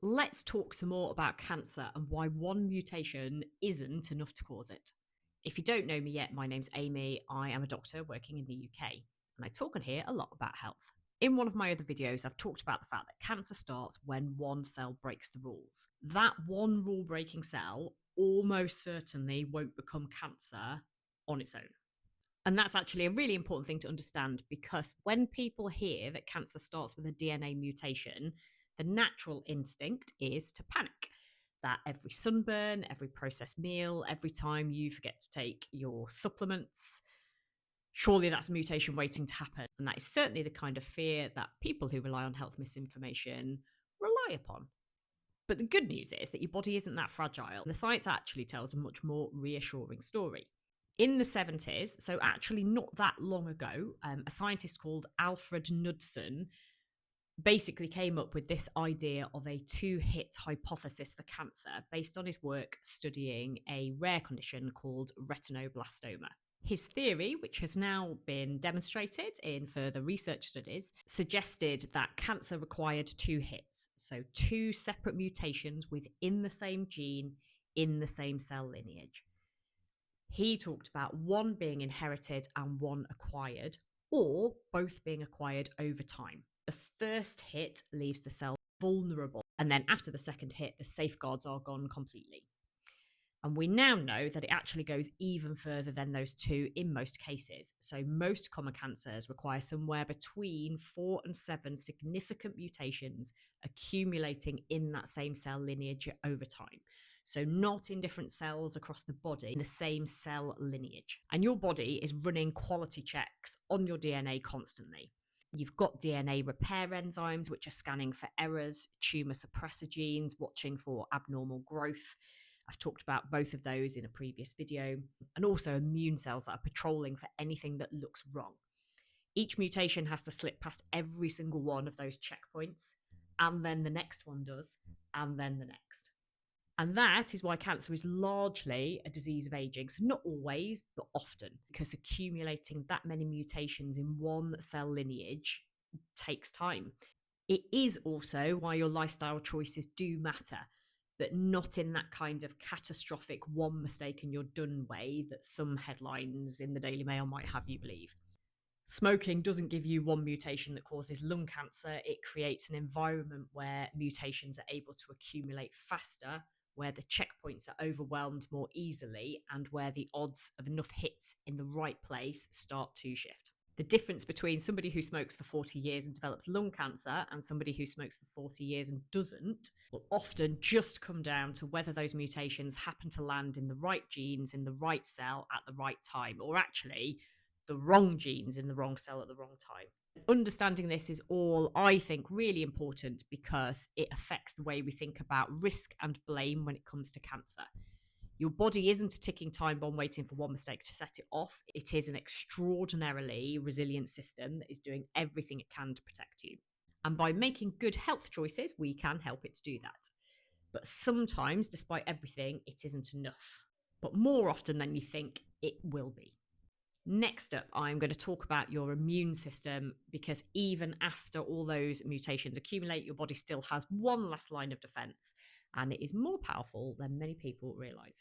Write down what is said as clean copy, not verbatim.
Let's talk some more about cancer and why one mutation isn't enough to cause it. If you don't know me yet, my name's Amy. I am a doctor working in the UK, and I talk on here a lot about health. In one of my other videos, I've talked about the fact that cancer starts when one cell breaks the rules. That one rule breaking cell almost certainly won't become cancer on its own. And that's actually a really important thing to understand, because when people hear that cancer starts with a DNA mutation, the natural instinct is to panic. That every sunburn, every processed meal, every time you forget to take your supplements, surely that's a mutation waiting to happen. And that is certainly the kind of fear that people who rely on health misinformation rely upon. But the good news is that your body isn't that fragile. The science actually tells a much more reassuring story. In the 70s, so actually not that long ago, a scientist called Alfred Knudsen basically came up with this idea of a two-hit hypothesis for cancer based on his work studying a rare condition called retinoblastoma. His theory, which has now been demonstrated in further research studies, suggested that cancer required two hits, so two separate mutations within the same gene in the same cell lineage. He talked about one being inherited and one acquired, or both being acquired over time. The first hit leaves the cell vulnerable, and then after the second hit, the safeguards are gone completely. And we now know that it actually goes even further than those two in most cases. So most common cancers require somewhere between 4 and 7 significant mutations accumulating in that same cell lineage over time. So not in different cells across the body, in the same cell lineage. And your body is running quality checks on your DNA constantly. You've got DNA repair enzymes, which are scanning for errors, tumor suppressor genes, watching for abnormal growth. I've talked about both of those in a previous video, and also immune cells that are patrolling for anything that looks wrong. Each mutation has to slip past every single one of those checkpoints, and then the next one does, and then the next. And that is why cancer is largely a disease of aging. So not always, but often, because accumulating that many mutations in one cell lineage takes time. It is also why your lifestyle choices do matter, but not in that kind of catastrophic one mistake and you're done way that some headlines in the Daily Mail might have you believe. Smoking doesn't give you one mutation that causes lung cancer. It creates an environment where mutations are able to accumulate faster, where the checkpoints are overwhelmed more easily, and where the odds of enough hits in the right place start to shift. The difference between somebody who smokes for 40 years and develops lung cancer and somebody who smokes for 40 years and doesn't will often just come down to whether those mutations happen to land in the right genes in the right cell at the right time, or actually the wrong genes in the wrong cell at the wrong time. Understanding this is all, I think, really important because it affects the way we think about risk and blame when it comes to cancer. Your body isn't a ticking time bomb waiting for one mistake to set it off. It is an extraordinarily resilient system that is doing everything it can to protect you. And by making good health choices, we can help it to do that. But sometimes, despite everything, it isn't enough. But more often than you think, it will be. Next up, I'm going to talk about your immune system, because even after all those mutations accumulate, your body still has one last line of defense, and it is more powerful than many people realize.